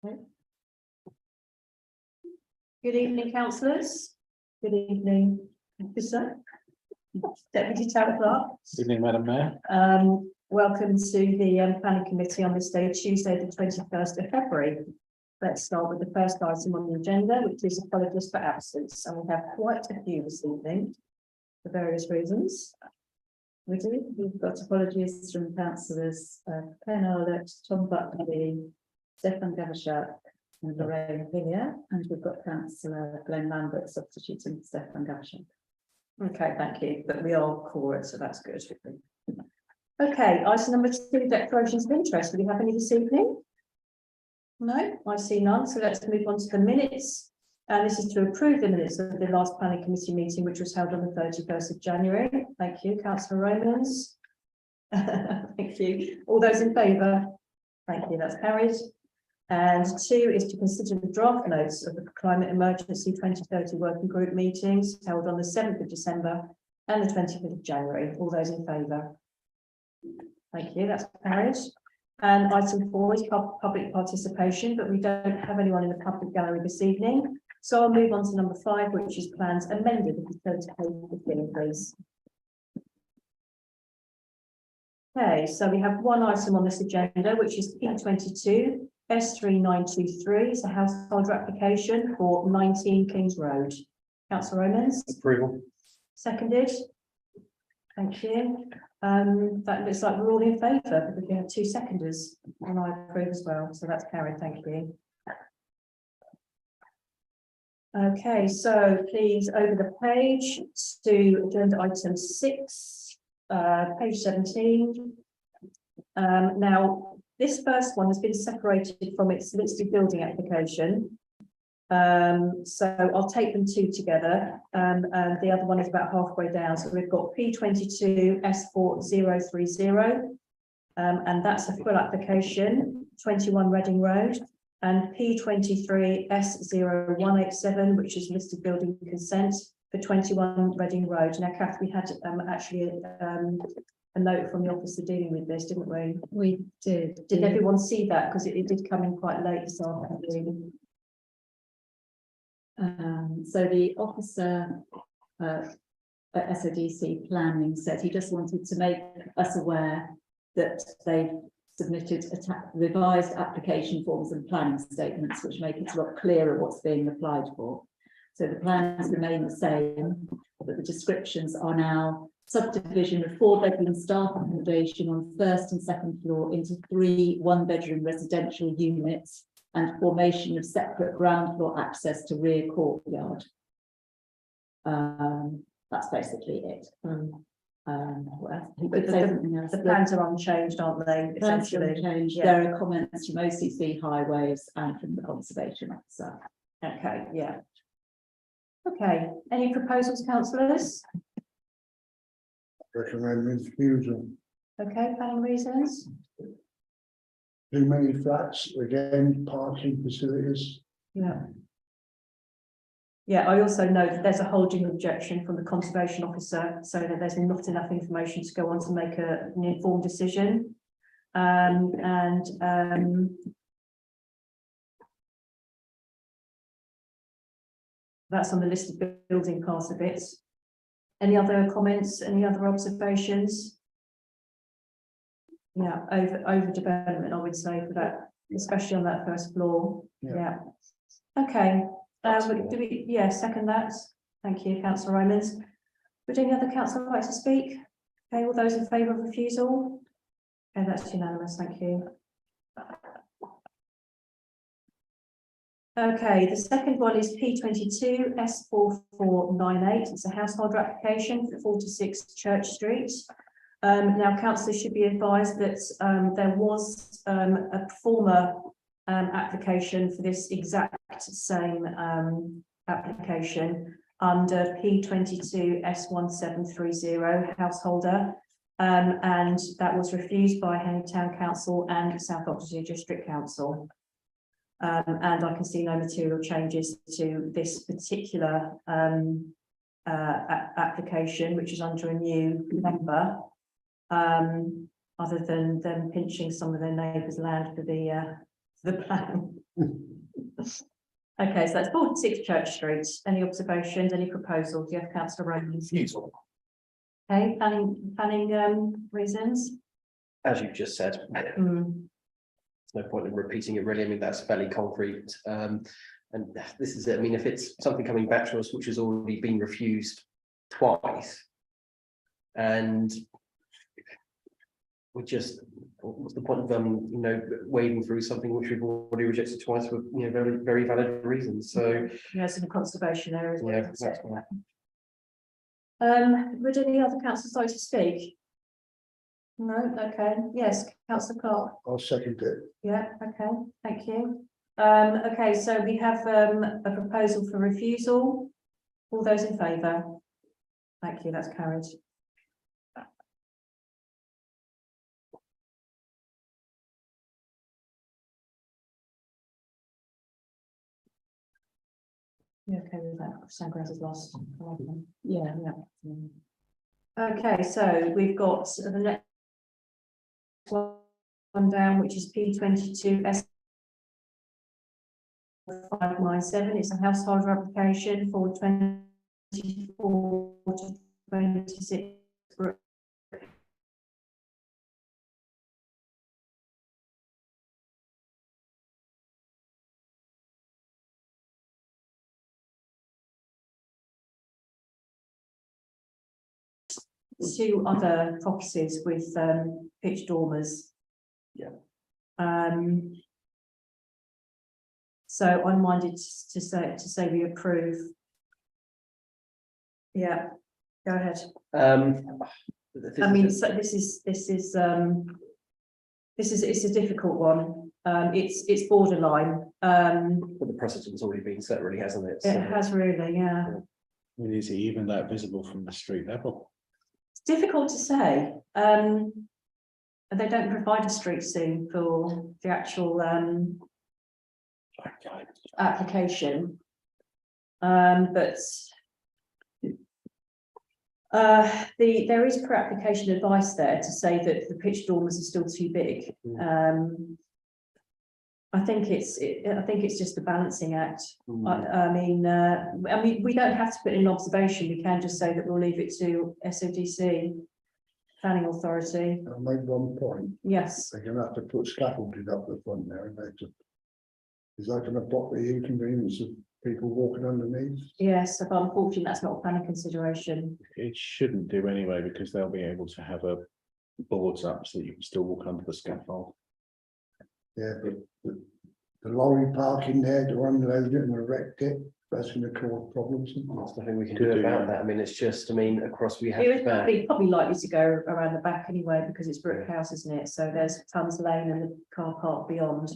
Okay. Good evening, councillors. Good evening, officer. Deputy Town Clerk. Good evening, Madam Mayor. Welcome to the planning committee on this day, Tuesday, the 21st of February. Let's start with the first item on the agenda, which is apologies for absence, and we have quite a few this evening for various reasons. We've got apologies from councillors Pen Arlett, Tom Buckley, Stefan Gavashak and Lorraine Villiers, and we've got councillor Glenn Lambert substituting Stefan Gavashak. Okay, thank you, but we are core, so that's good. Okay, item number 2, declarations of interest. Do we have any this evening? No, I see none, so let's move on to the minutes. And this is to approve the minutes of the last planning committee meeting, which was held on the 31st of January. Thank you, councillor Romans. Thank you. All those in favour? Thank you, that's carried. And 2 is to consider the draft notes of the Climate Emergency 2030 Working Group meetings held on the 7th of December and the 25th of January. All those in favour? Thank you, that's carried. And item 4 is public participation, but we don't have anyone in the public gallery this evening. So I'll move on to number 5, which is plans amended. If you turn to page 15, please. Okay, so we have one item on this agenda, which is P22 S3923. It's a householder application for 19 Kings Road. Councillor Romans. Approval. Seconded. Thank you. That looks like we're all in favour because we have 2 seconders, and I approve as well. So that's carried. Thank you. Okay, so please over the page to agenda item 6, page 17. Now, this first one has been separated from its listed building application. So I'll take them 2 together, and the other one is about halfway down. So we've got P22 S4030, and that's a full application, 21 Reading Road, and P23 S0187, which is listed building consent for 21 Reading Road. Now, Kath, we had actually a note from the officer dealing with this, didn't we? We did. Did everyone see that? Because it did come in quite late this afternoon. So the officer at SODC planning said he just wanted to make us aware that they've submitted revised application forms and planning statements, which make it a lot clearer what's being applied for. So the plans remain the same, but the descriptions are now subdivision of 4-bedroom staff accommodation on 1st and 2nd floor into 3 1-bedroom residential units, and formation of separate ground floor access to rear courtyard. That's basically it. What else? The plans are unchanged, aren't they? Essentially, yeah. There are comments from OCC Highways and from the Conservation Officer. Okay, yeah. Okay, any proposals, councillors? Recommend refusal. Okay, planning reasons. Too many flats, again, parking facilities. Yeah. Yeah, I also know that there's a holding objection from the Conservation Officer, so that there's not enough information to go on to make an informed decision. That's on the listed building part of it. Any other comments, any other observations? Yeah, over development, I would say, for that, especially on that first floor. Yeah. Okay. Do we? Yeah, second that. Thank you, councillor Romans. Would any other councillor like to speak? Okay, all those in favour of refusal? Okay, that's unanimous. Thank you. Okay, the second one is P22 S4498. It's a householder application for 46 Church Street. Now, councillors should be advised that there was a former application for this exact same application under P22 S1730 householder, and that was refused by Henley Town Council and South Oxfordshire District Council. And I can see no material changes to this particular application, which is under a new member. Other than them pinching some of their neighbours' land for the the plan. Okay, so that's 46 Church Street. Any observations, any proposals? Yes, councillor Romans. Refusal. Okay, planning reasons? As you've just said, Hmm, there's no point in repeating it really. I mean, that's fairly concrete. And this is it. I mean, if it's something coming back to us which has already been refused twice, and we just, what's the point of wading through something which we've already rejected twice for very, very valid reasons. So yes, in the conservation areas. yeah, that's fine. Would any other councillors like to speak? No, okay, yes, councillor Clark. I'll second it. Yeah, okay, thank you. Okay, so we have a proposal for refusal. All those in favour? Thank you, that's carried. You okay with that? Sandglass is lost. Yeah. Okay, so we've got the next one down, which is P22 S597. It's a householder application for 24 to 26. Two other properties with pitched dormers. Yeah. So I'm minded to say we approve. Yeah, go ahead. I mean, so this is it's a difficult one. It's borderline. But the precedent's already been set, really, hasn't it? It has really, yeah. Is it even that visible from the street level? It's difficult to say. And they don't provide a street scene for the actual application. But there is pre-application advice there to say that the pitched dormers are still too big. I think it's just a balancing act. I mean, we don't have to put in an observation. We can just say that we'll leave it to SODC, planning authority. I'll make one point. Yes. They're gonna have to put scaffolding up the front there, and is that gonna block the inconvenience of people walking underneath? Yes, but unfortunately, that's not a planning consideration. It shouldn't do anyway, because they'll be able to have a boards up so that you can still walk under the scaffold. Yeah, but the lorry parking there to unload it and erect it, that's gonna cause problems. There's nothing we can Could do do, about yeah. that. I mean, it's just, I mean, across we have. It was probably likely to go around the back anyway, because it's brick house, isn't it? So there's Thames Lane and the car park beyond.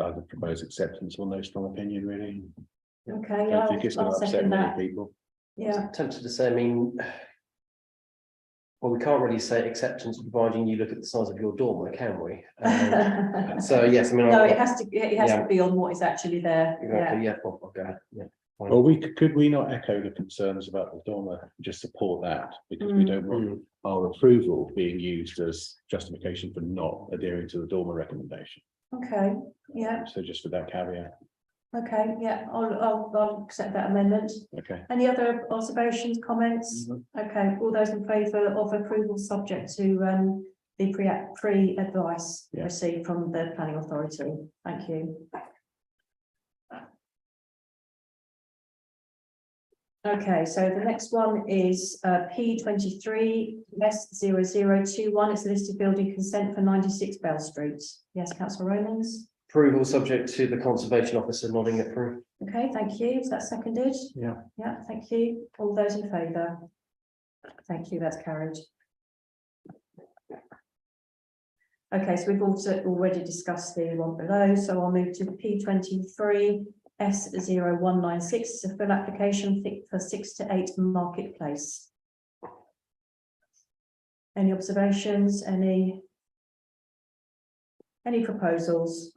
I would propose acceptance on no strong opinion, really. Okay, I think it's I'll going to upset second many that. people. Yeah, Tempted to say, I mean, well, we can't really say acceptance providing you look at the size of your dormer, can we? So yes, I mean. no, I'll- it has to be on what is actually there. Yeah. Exactly, yeah, well, I'll go ahead, yeah. fine. Well, could we not echo the concerns about the dormer, just support that, because we don't want our approval being used as justification for not adhering to the dormer recommendation. Okay, yeah, So just with that caveat, okay, yeah, I'll accept that amendment. okay. Any other observations, comments? Okay, all those in favour of approval subject to the pre-advice Yeah. received from the planning authority. Thank you. Okay, so the next one is P23 S0021. It's a listed building consent for 96 Bell Street. Yes, councillor Romans. Approval subject to the conservation officer nodding approve. Okay, thank you. Is that seconded? Yeah. Yeah, thank you. All those in favour? Thank you, that's carried. Okay, so we've also already discussed the one below, so I'll move to P23 S0196. It's a full application for 6 to 8 Marketplace. Any observations? Any proposals?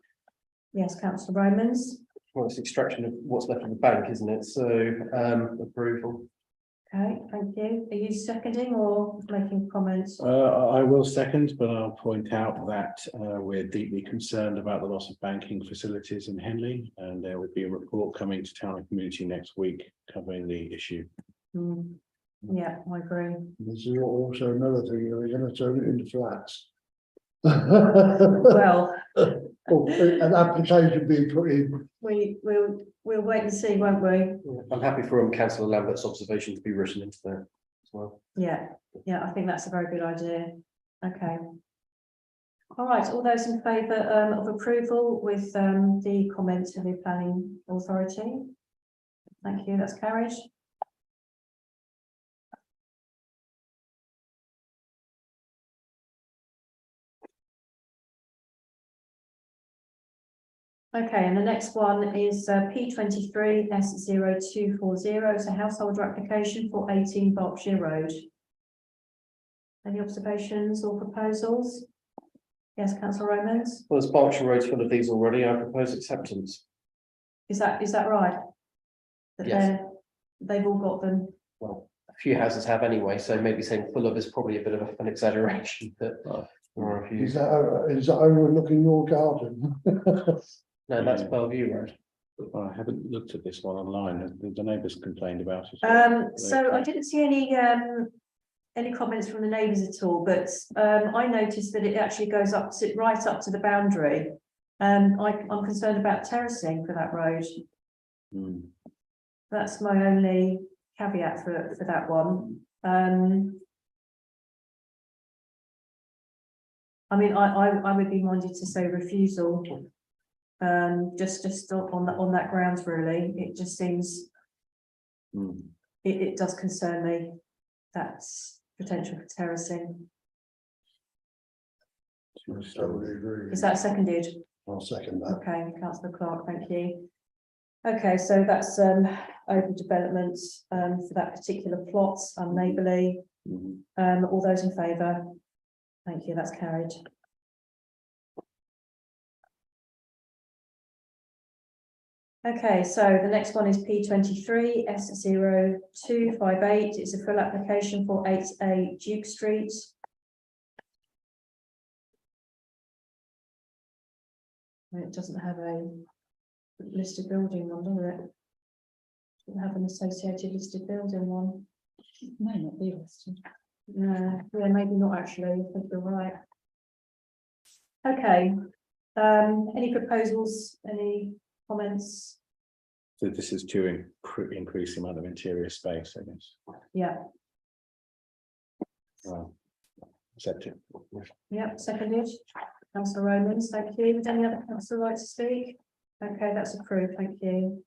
Yes, councillor Romans. Well, it's extraction of what's left of the bank, isn't it? So approval. Okay, thank you. Are you seconding or making comments? I will second, but I'll point out that we're deeply concerned about the loss of banking facilities in Henley, and there will be a report coming to town and community next week covering the issue. Hmm. Yeah, I agree. This is also another thing, they're gonna turn it into flats. Well, Oh, an application being put in, we'll wait and see, won't we? I'm happy for councillor Lambert's observation to be written into there as well. Yeah, I think that's a very good idea. Okay. All right, all those in favour of approval with the comments of the planning authority? Thank you, that's carried. Okay, and the next one is P23 S0240. It's a householder application for 18 Berkshire Road. Any observations or proposals? Yes, councillor Romans, Well, as Berkshire Road's full of these already, I propose acceptance. is that right? That Yes. they've all got them. Well, a few houses have anyway, so maybe saying full of is probably a bit of an exaggeration, but there are a few. is that overlooking your garden? No, that's Bellevue Road. I haven't looked at this one online. The neighbours complained about it. So I didn't see any comments from the neighbours at all, but I noticed that it actually goes up to right up to the boundary. I'm concerned about terracing for that road. Hmm. That's my only caveat for that one. I mean, I would be minded to say refusal. Just on that grounds, really. It just seems Hmm. it does concern me. That's potential for terracing. Totally agree. Is that seconded? I'll second that. Okay, councillor Clark, thank you. Okay, so that's overdevelopment for that particular plot, neighbourly. Hmm. All those in favour? Thank you, that's carried. Okay, so the next one is P23 S0258. It's a full application for 8A Duke Street. It doesn't have a listed building one, does it? Doesn't have an associated listed building one. It may not be listed. No, yeah, maybe not actually. I think you're right. Okay. Any proposals? Any comments? So this is to increase the amount of interior space, I guess. Yeah. Accept it. Yep, seconded. Councillor Romans, thank you. Would any other councillor like to speak? Okay, that's approved, thank you.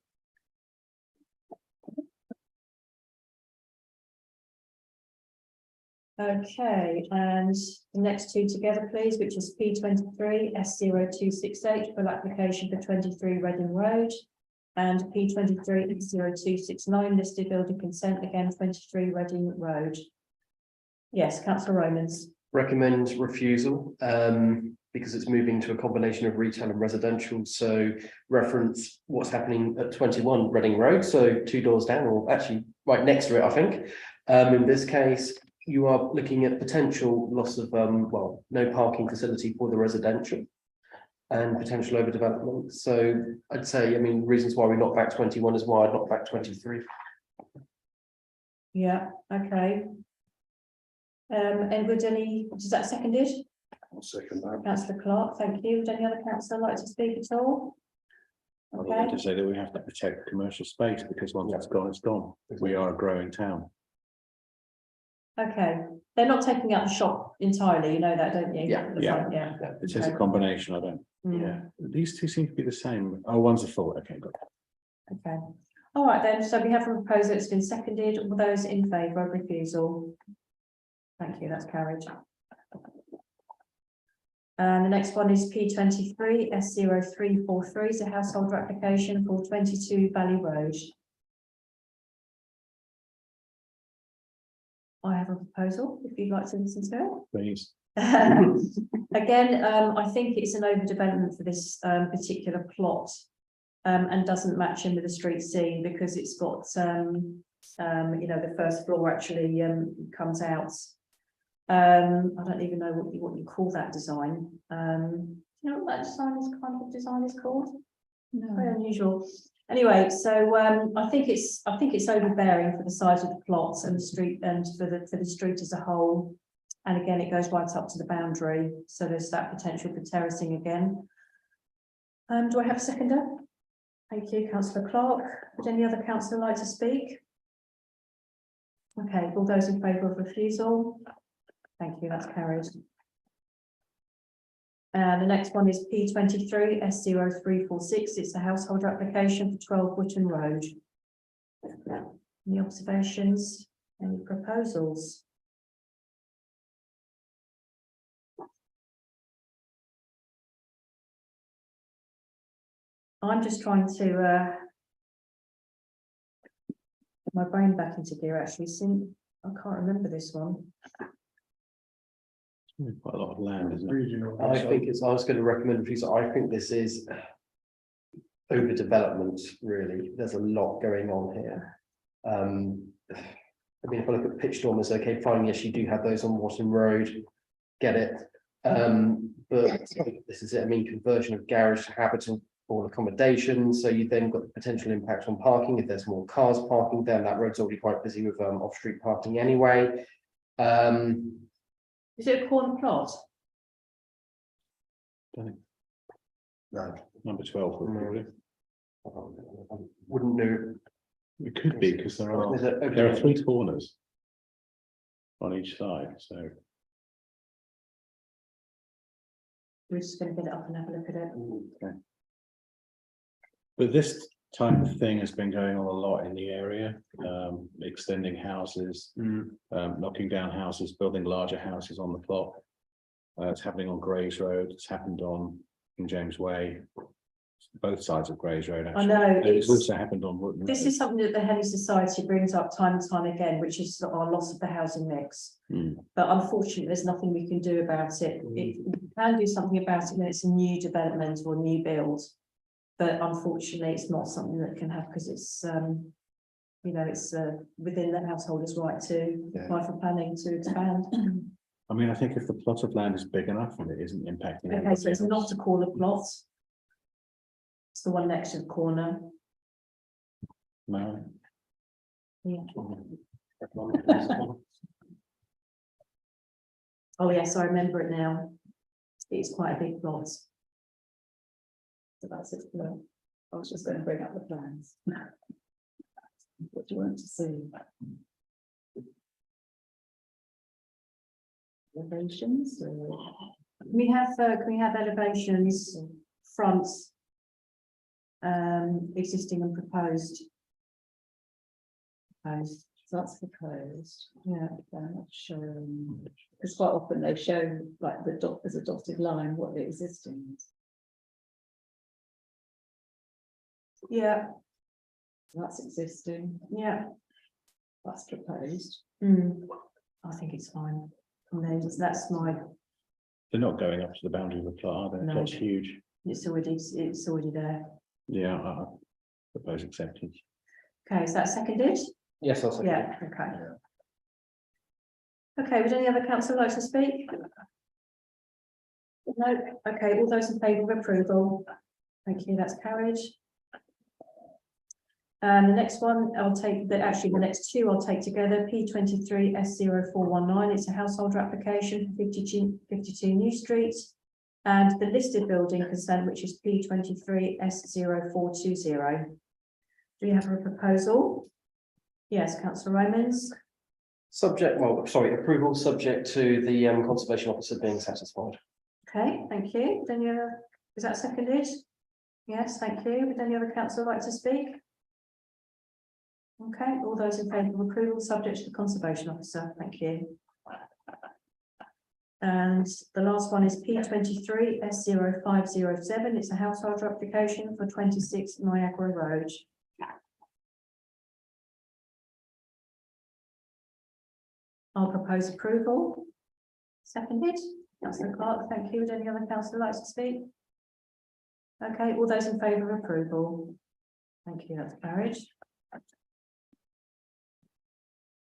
Okay, and the next two together, please, which is P23 S0268 full application for 23 Reading Road. And P23 S0269 listed building consent, again 23 Reading Road. Yes, councillor Romans. Recommend refusal, because it's moving to a combination of retail and residential, so reference what's happening at 21 Reading Road, so 2 doors down, or actually right next to it, I think. In this case, you are looking at potential loss of, well, no parking facility for the residential and potential overdevelopment. So I'd say, I mean, reasons why we knocked back 21 is why I'd knock back 23. Yeah, okay. And would is that seconded? I'll second that. Councillor Clark, thank you. Would any other councillor like to speak at all? I would Okay, like to say that we have to protect commercial space, because once it's gone, it's gone. We are a growing town. okay. They're not taking out the shop entirely, you know that, don't you? Yeah, The yeah. front, yeah. It is a Okay. combination, I don't, Mm, yeah, these two seem to be the same. Oh, one's a full, okay, good. Okay. All right then, so we have a proposal that's been seconded. All those in favour of refusal? Thank you, that's carried. And the next one is P23 S0343, it's a householder application for 22 Valley Road. I have a proposal, if you'd like to listen to Please. it. Again, I think it's an overdevelopment for this particular plot. And doesn't match in with the street scene because it's got you know, the first floor actually comes out. I don't even know what you call that design. You know what that kind of design is called? Very unusual. Anyway, so I think it's overbearing for the size of the plots and the street and for the street as a whole. And again, it goes right up to the boundary, so there's that potential for terracing again. Do I have a seconder? Thank you, councillor Clark. Would any other councillor like to speak? Okay, all those in favour of refusal? Thank you, that's carried. And the next one is P23 S0346. It's a householder application for 12 Wotton Road. Any observations? Any proposals? I'm just trying to put my brain back into gear actually, since I can't remember this one. Quite a lot of land, isn't it? Regional. I think it's, I was going to recommend, because I think this is overdevelopment, really. There's a lot going on here. I mean, if I look at pitch dormers, okay, fine, yes, you do have those on Wotton Road, get it. But this is it, I mean, conversion of garage to habitable accommodation, so you then got the potential impact on parking. If there's more cars parking there, that road's already quite busy with off-street parking anyway. Is it a corner plot? No, Number 12, probably. I wouldn't know. It could be, because there are There 3 corners on each side, so. We're just going to get it up and have a look at it. But this type of thing has been going on a lot in the area, extending houses, knocking down houses, building larger houses on the plot. It's happening on Grays Road, it's happened on King James Way, both sides of Grays Road, actually. I know, And it's it's, also happened on Wootton this Road. is something that the Henley Society brings up time and time again, which is our loss of the housing mix. But unfortunately, there's nothing we can do about it. If we can do something about it, then it's a new development or new build. But unfortunately, it's not something that can happen because it's, you know, it's within the householder's right to apply for planning to expand. I mean, I think if the plot of land is big enough and it isn't impacting. Okay, so it's anybody not else. a corner plot. It's the one next to the corner. No, Yeah. Oh, yes, I remember it now. It's quite a big plot. So that's it. I was just going to bring up the plans. What do you want to see? Elevations or? Can we have elevations, fronts, existing and proposed? Proposed, So that's proposed, yeah. they're not showing, because quite often they show like the dot, as a dotted line, what the existing is. Yeah, So that's existing, yeah. that's proposed. I think it's fine. And then that's my, they're not going up to the boundary of the plot, are they? No. Plot's huge. it's already there. Yeah, I propose acceptance. Okay, is that seconded? Yes, I'll second. Yeah, okay. Okay, would any other councillor like to speak? No, okay, all those in favour of approval? Thank you, that's carried. And the next one, I'll take, actually the next two I'll take together, P23 S0419, it's a householder application for 52 New Street. And the listed building consent, which is P23 S0420. Do you have a proposal? Yes, councillor Romans. Subject, well, sorry, approval subject to the conservation officer being satisfied. Okay, thank you. Then is that seconded? Yes, thank you. Would any other councillor like to speak? Okay, all those in favour of approval, subject to the conservation officer. Thank you. And the last one is P23 S0507. It's a householder application for 26 Niagara Road. I'll propose approval. Seconded. Councillor Clark, thank you. Would any other councillor like to speak? Okay, all those in favour of approval. Thank you, that's carried.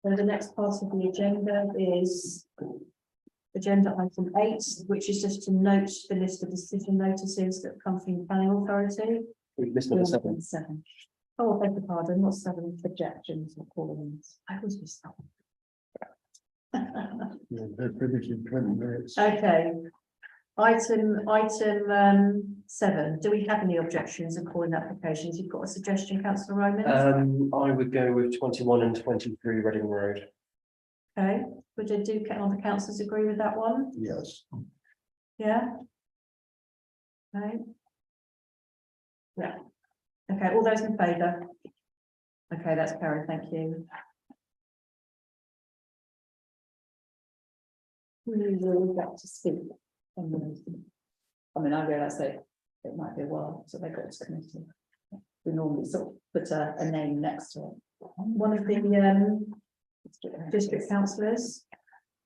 So the next part of the agenda is agenda item 8, which is just to note the list of decision notices that come from the planning authority. We've missed number 7. 7. Oh, I beg your pardon, not 7. Objections or call-ins. I always miss that. Yeah, they're finished in 20 minutes. Okay. Item 7, do we have any objections and calling applications? You've got a suggestion, councillor Romans? I would go with 21 and 23 Reading Road. Okay, would I do, all the councillors agree with that one? Yes, Yeah? Okay. Yeah. Okay, all those in favour? Okay, that's carried, thank you. We will get to speak on those. I mean, I realise that it might be a while, so they got to committee. We normally sort of put a name next to it. One of the district councillors.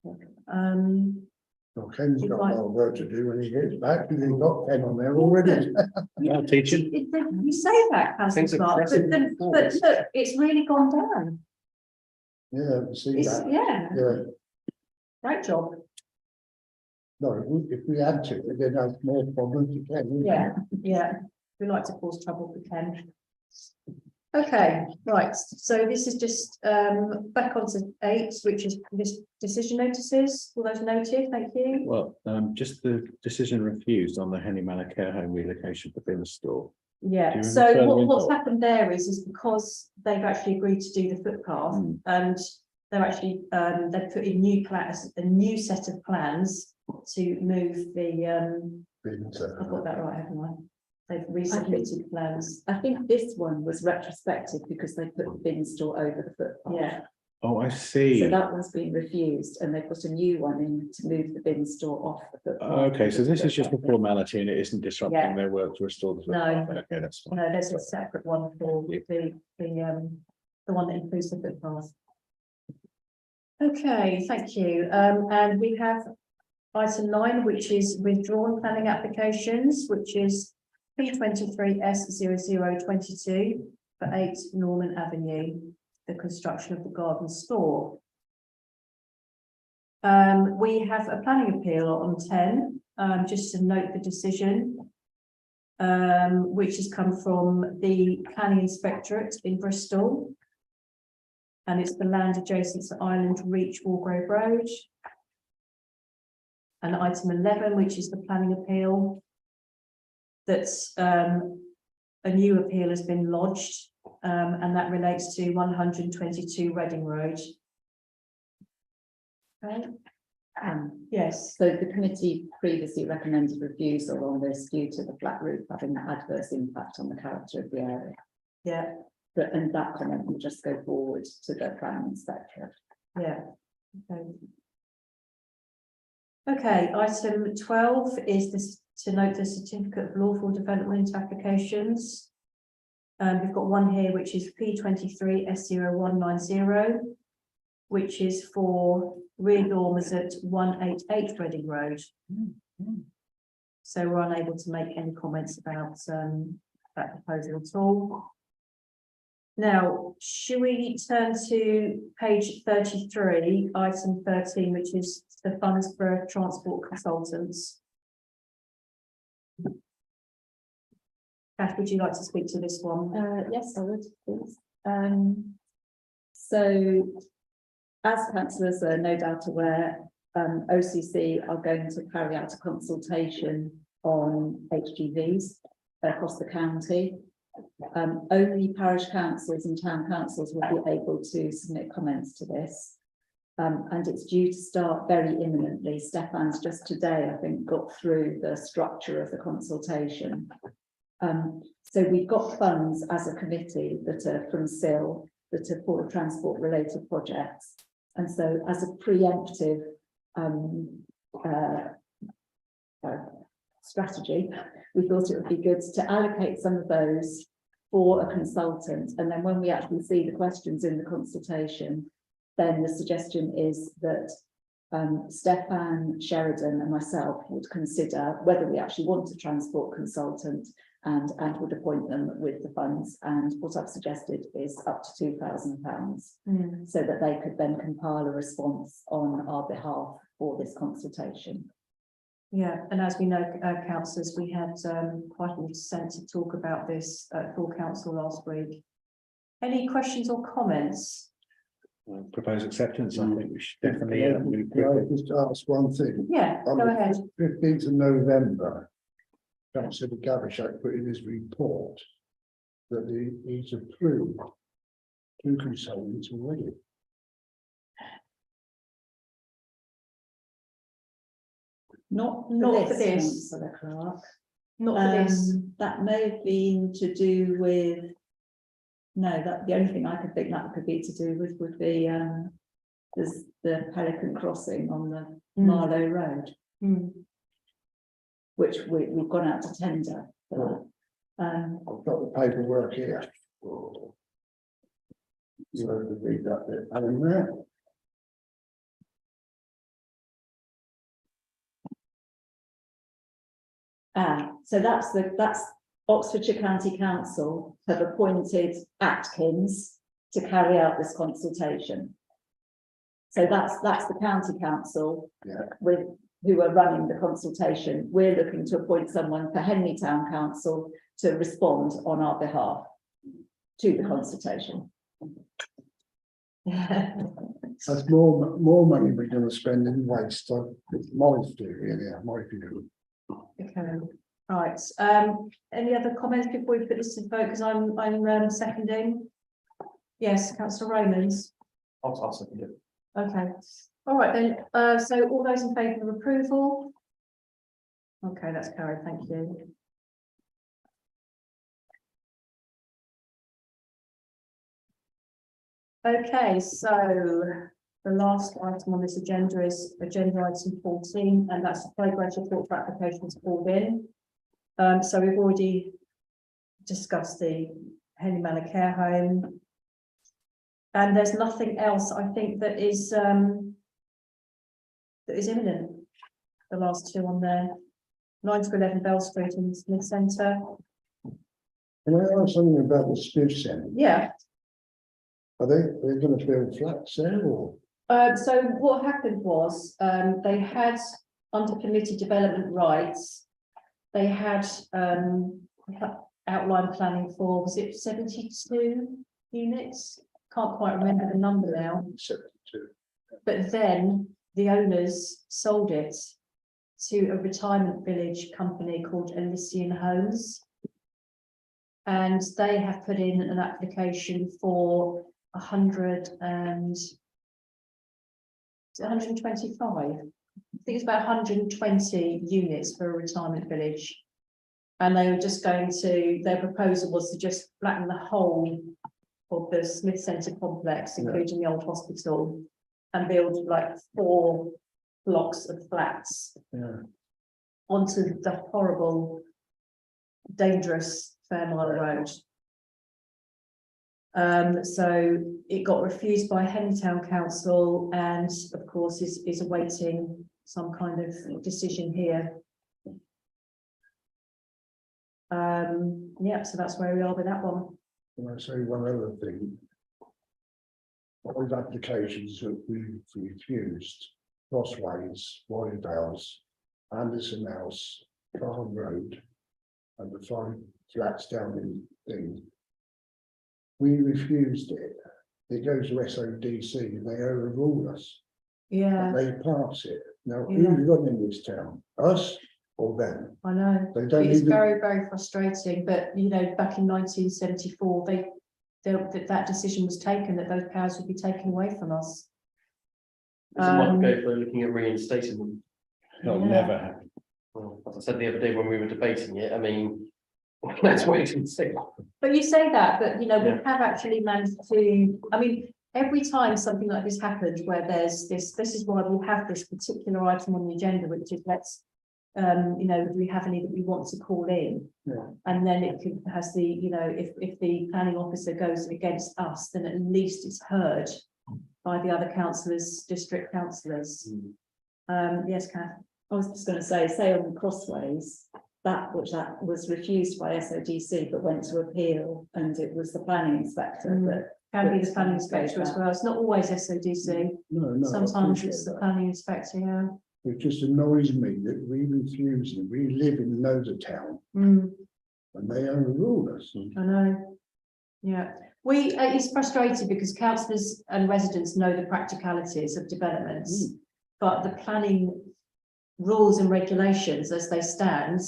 well, Ken's You'd got a like- lot of work to do when he gets back, because he's got Ken on there already. Yeah, teaching. You say that, councillor Things are Clark, pressing but forward. look, it's really gone down. Yeah, I see It's, that, yeah, yeah, great job. no, if we had to, we'd then have more problems with Ken. wouldn't we? Yeah, we like to cause trouble with Ken. Okay, right, so this is just back onto 8, which is this decision notices, all those noted, thank you. Well, just the decision refused on the Henny Manor Care Home relocation for bin store. Do Yeah, you so remember further what's info? happened there is because they've actually agreed to do the footpath Mm. and they're actually, they've put in new plans, a new set of plans to move the, Been, I've got that right, haven't I? They've resubmitted plans, I think this one was retrospective because they put the bin store over the footpath. yeah, Oh, I see. So that one's been refused and they've put a new one in to move the bin store off the footpath. Okay, so this is just a formality and it isn't disrupting Yeah. their work to restore the. No. Okay, that's fine. no, there's a separate one for the one that includes the footpath. Okay, thank you, and we have item 9, which is withdrawn planning applications, which is P23S0022 for 8 Norman Avenue, the construction of the garden store. We have a planning appeal on 10, just to note the decision, which has come from the planning inspectorate in Bristol. And it's the land adjacent to Island Reach Walgrove Road. And item 11, which is the planning appeal. That's a new appeal has been lodged, and that relates to 122 Reading Road. Okay, yes, So the committee previously recommended refusal on this due to the flat roof having an adverse impact on the character of the area. yeah, But, and that comment will just go forward to the planning inspectorate. yeah. Okay. Okay, item 12 is this to note the certificate of lawful development applications. We've got one here, which is P23 S0190, which is for rear dormers at 188 Reading Road. So we're unable to make any comments about that proposal at all. Now, should we turn to page 33, item 13, which is the funds for transport consultants? Kath, would you like to speak to this one? Yes, I would, please. So, as councillors are no doubt aware, OCC are going to carry out a consultation on HGVs across the county. Only parish councils and town councils will be able to submit comments to this. And it's due to start very imminently. Stefan's just today, I think, got through the structure of the consultation. So we've got funds as a committee that are from SIL that are for transport related projects. And so as a preemptive strategy, we thought it would be good to allocate some of those for a consultant. And then when we actually see the questions in the consultation, then the suggestion is that Stefan Sheridan and myself would consider whether we actually want a transport consultant and would appoint them with the funds. And what I've suggested is up to £2,000 so that they could then compile a response on our behalf for this consultation. Yeah, and as we know, councillors, we had quite a lot sent to talk about this at full council last week. Any questions or comments? Propose acceptance, I think we should definitely. move Can I quickly. just ask one thing? Yeah, On go the ahead. 15th of November, Councillor Gavishak put in his report that he's approved 2 consultants already. Not Not for this. Councillor Clark. Not for this. That may have been to do with. No, that the only thing I could think that could be to do with would be there's the Pelican Crossing on the Marlow Road, Mm. which we've gone out to tender for that. I've got the paperwork here. You have to read that bit. And then So that's Oxfordshire County Council have appointed Atkins to carry out this consultation. So that's the county council Yeah. with who are running the consultation. We're looking to appoint someone for Henley Town Council to respond on our behalf to the consultation. that's more money we're going to spend in waste. It's my theory, yeah, my view. Okay, right, any other comments before we put this to vote, because I'm seconding? Yes, councillor Romans, I'll second it. okay, all right then, so all those in favour of approval? Okay, that's carried, thank you. Okay, so the last item on this agenda is agenda item 14, and that's the progress report for applications called in. So we've already discussed the Henley Manor Care Home. And there's nothing else, I think, that is imminent. The last 2 on there, 9 to 11 Bell Street in the Smith Centre. Can I ask something about the Smith Centre? Yeah. Are they going to build flats there or? So what happened was, they had under permitted development rights, they had outline planning for, was it 72 units? Can't quite remember the number now, 72. but then the owners sold it to a retirement village company called Elysian Homes. And they have put in an application for 125. I think it's about 120 units for a retirement village. And they were just going to, their proposal was to just flatten the whole of the Smith Centre complex, including the old hospital, and build like 4 blocks of flats onto the horrible, dangerous Fairmile Road. So it got refused by Henley Town Council, and of course is awaiting some kind of decision here. Yeah, so that's where we are with that one. Can I say one other thing? All the applications that we've refused, Crossways, Warriordales, Anderson House, Farm Road, and the 5 flats down in thing. We refused it. It goes to SODC and they overrule us. Yeah, They pass it. Now, Yeah. who's running this town? Us or them? I know. They don't It's even, very, very frustrating, but you know, back in 1974, that decision was taken, that those powers would be taken away from us. Is it might go for looking at reinstating them? It'll Yeah. never happen. Well, as I said the other day when we were debating it, I mean, let's wait and see. But you say that, but you know, we Yeah. have actually managed to, I mean, every time something like this happens, where there's this is why we have this particular item on the agenda, which is let's, you know, do we have any that we want to call in? Yeah. And then it has the, you know, if the planning officer goes against us, then at least it's heard by the other councillors, district councillors. Yes, Kath. I was just going to say on the Crossways, that was refused by SODC, but went to appeal, and it was the planning inspector that. Can be the planning inspector as well. It's not always SODC. No, I Sometimes appreciate it's the that. planning inspector, yeah. It just annoys me that we refuse them. We live in Loader Town Mm, and they overrule us. I know. Yeah, it's frustrating because councillors and residents know the practicalities of developments, but the planning rules and regulations as they stand,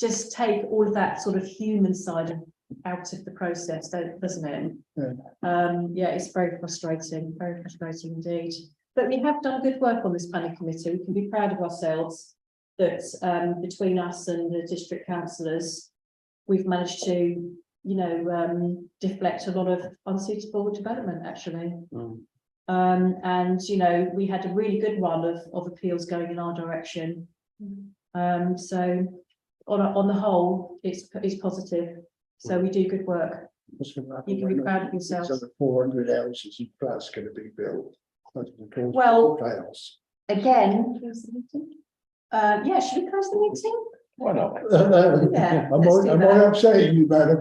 just take all of that sort of human side out of the process, doesn't it? Yeah, it's very frustrating indeed. But we have done good work on this planning committee. We can be proud of ourselves that between us and the district councillors, we've managed to, deflect a lot of unsuitable development, actually. And, we had a really good run of appeals going in our direction. So on the whole, it's positive. So we do good work. What's going to happen You can be when proud of yourself. there's over 400 houses and flats going to be built? That's gonna cause Well- chaos. Again, yeah, should we close the meeting? Why not? Yeah, Am let's do I that. upsetting you, madam?